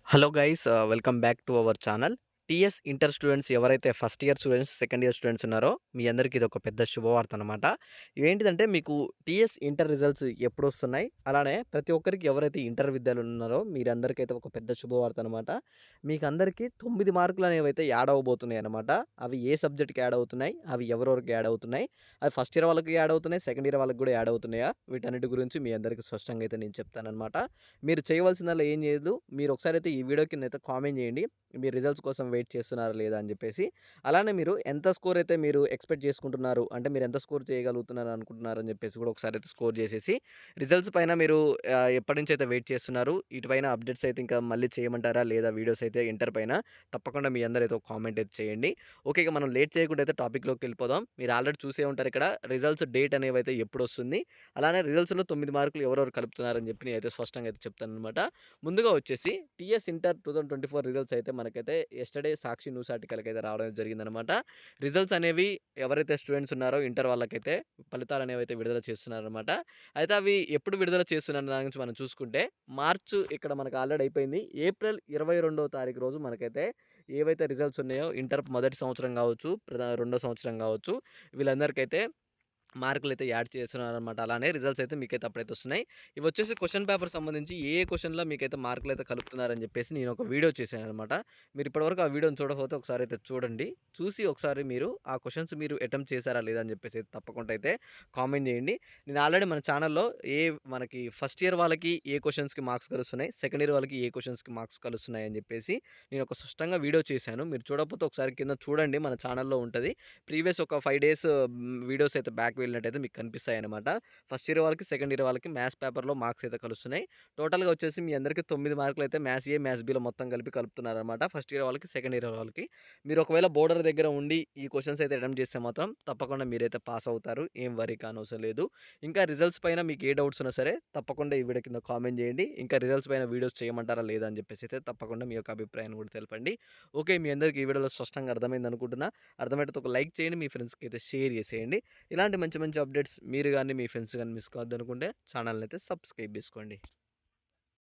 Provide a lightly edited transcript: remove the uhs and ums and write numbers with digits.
Hello guys welcome back to our channel. TS inter students ఎవరైతే first year students, second year students ఉన్నారో మీ అందరికీ ఇదొక పెద్ద శుభవార్త అనమాట. ఏంటిదంటే మీకు టీఎస్ ఇంటర్ రిజల్ట్స్ ఎప్పుడొస్తున్నాయి, అలానే ప్రతి ఒక్కరికి ఎవరైతే ఇంటర్ విద్యార్థులు ఉన్నారో మీరందరికైతే ఒక పెద్ద శుభవార్త అనమాట. మీకందరికీ 9 మార్కులు అనేవైతే యాడ్ అవ్వబోతున్నాయి అనమాట. అవి ఏ సబ్జెక్ట్‌కి యాడ్ అవుతున్నాయి, అవి ఎవరెవరికి యాడ్ అవుతున్నాయి, అది ఫస్ట్ ఇయర్ వాళ్ళకి యాడ్ అవుతున్నాయి, సెకండ్ ఇయర్ వాళ్ళకి కూడా యాడ్ అవుతున్నాయా, వీటన్నిటి గురించి మీ అందరికీ స్పష్టంగా అయితే నేను చెప్తాననమాట. మీరు చేయవలసిందల్లా ఏం లేదు. మీరు ఒకసారైతే ఈ వీడియో కిందైతే కామెంట్ చేయండి. మీరు రిజల్ట్స్ కోసం వెయిట్ చేస్తున్నారా లేదా అని చెప్పేసి. అలానే మీరు ఎంత స్కోర్ అయితే మీరు ఎక్స్‌పెక్ట్ చేసుకుంటున్నారు, అంటే మీరు ఎంత స్కోర్ చేయగలుగుతున్నారు అనుకుంటున్నారు అని చెప్పేసి కూడా ఒకసారైతే స్కోర్ చేసేసి, రిజల్ట్స్ పైన మీరు ఎప్పటినుంచైతే వెయిట్ చేస్తున్నారు, ఇటుపైన అప్డేట్స్ అయితే ఇంకా మళ్ళీ చేయమంటారా లేదా వీడియోస్ అయితే ఇంటర్ పైన, తప్పకుండా మీ అందరైతే ఒక కామెంట్ అయితే చేయండి. ఓకే. ఇక మనం లేట్ చేయకుండా అయితే టాపిక్‌లోకి వెళ్ళిపోదాం. మీరు ఆల్రెడీ చూసే ఉంటారు ఇక్కడ రిజల్ట్స్ డేట్ అనేవైతే ఎప్పుడొస్తుంది, అలానే రిజల్ట్స్‌లో 9 మార్కులు ఎవరెవరు కలుపుతున్నారని చెప్పి నేనైతే స్పష్టంగా అయితే చెప్తాననమాట. ముందుగా వచ్చేసి టీఎస్ ఇంటర్ 2024 రిజల్ట్స్ అయితే మనకైతే యెస్టర్‌డే సాక్షి న్యూస్ ఆర్టికల్‌కైతే రావడం జరిగిందనమాట. రిజల్ట్స్ అనేవి ఎవరైతే స్టూడెంట్స్ ఉన్నారో ఇంటర్ వాళ్ళకైతే ఫలితాలనేవి అయితే విడుదల చేస్తున్నారనమాట. అయితే అవి ఎప్పుడు విడుదల చేస్తున్నారు దాని గురించి మనం చూసుకుంటే, మార్చ్ ఇక్కడ మనకు ఆల్రెడీ అయిపోయింది. ఏప్రిల్ 22వ తారీఖు రోజు మనకైతే ఏవైతే రిజల్ట్స్ ఉన్నాయో ఇంటర్ మొదటి సంవత్సరం కావచ్చు, రెండో సంవత్సరం కావచ్చు, వీళ్ళందరికైతే మార్కులైతే యాడ్ చేస్తున్నారనమాట. అలానే రిజల్ట్స్ అయితే మీకైతే అప్పుడైతే వస్తున్నాయి. ఇవొచ్చేసి క్వెషన్ పేపర్ సంబంధించి ఏ ఏ క్వెషన్‌లో మీకైతే మార్కులైతే కలుపుతున్నారని చెప్పేసి నేనొక వీడియో చేశాననమాట. మీరు ఇప్పటివరకు ఆ వీడియోని చూడకపోతే ఒకసారైతే చూడండి. చూసి ఒకసారి మీరు ఆ క్వెషన్స్ మీరు అటెంప్ట్ చేశారా లేదా అని చెప్పేసి అయితే తప్పకుండా అయితే కామెంట్ చేయండి. నేను ఆల్రెడీ మన ఛానల్‌లో మనకి ఫస్ట్ ఇయర్ వాళ్ళకి ఏ క్వెషన్స్‌కి మార్క్స్ కలుస్తున్నాయి, సెకండ్ ఇయర్ వాళ్ళకి ఏ క్వెషన్స్‌కి మార్క్స్ కలుస్తున్నాయి అని చెప్పేసి నేను ఒక స్పష్టంగా వీడియో చేశాను. మీరు చూడకపోతే ఒకసారి కింద చూడండి, మన ఛానల్‌లో ఉంటది. ప్రీవియస్ ఒక 5 డేస్ వీడియోస్ అయితే బ్యాక్ వెళ్ళినట్టయితే మీకు కనిపిస్తాయన్నమాట. ఫస్ట్ ఇయర్ వాళ్ళకి, సెకండ్ ఇయర్ వాళ్ళకి మ్యాథ్స్ పేపర్‌లో మార్క్స్ అయితే కలుస్తున్నాయి. టోటల్‌గా వచ్చేసి మీ అందరికి 9 మార్కులైతే మ్యాథ్స్ ఏ, మ్యాథ్స్ బిలో మొత్తం కలిపి కలుపుతున్నారన్నమాట. ఫస్ట్ ఇయర్ వాళ్ళకి, సెకండ్ ఇయర్ వాళ్ళకి. మీరు ఒకవేళ బోర్డర్ దగ్గర ఉండి ఈ క్వెషన్స్ అయితే అటెంప్ట్ చేస్తే మాత్రం తప్పకుండా మీరైతే పాస్ అవుతారు. ఏం వరీ కానవసరం లేదు. ఇంకా రిజల్ట్స్ పైన మీకు ఏ డౌట్స్ ఉన్నా సరే తప్పకుండా ఈ వీడియో కింద కామెంట్ చేయండి. ఇంకా రిజల్ట్స్ పైన వీడియోస్ చేయమంటారా లేదా అని చెప్పేసి అయితే తప్పకుండా మీ యొక్క అభిప్రాయాన్ని కూడా తెలపండి. ఓకే. మీ అందరికి ఈ వీడియోలో స్పష్టంగా అర్థమైంది అనుకుంటున్నా. అర్థమైతే ఒక లైక్ చేయండి. మీ ఫ్రెండ్స్‌కి అయితే షేర్ చేసేయండి. ఇలాంటి మంచి మంచి అప్డేట్స్ మీరు గాని, మీ ఫ్రెండ్స్ గాని మిస్ కావద్దనుకుంటే ఛానల్‌ని అయితే సబ్స్క్రైబ్ చేసుకోండి.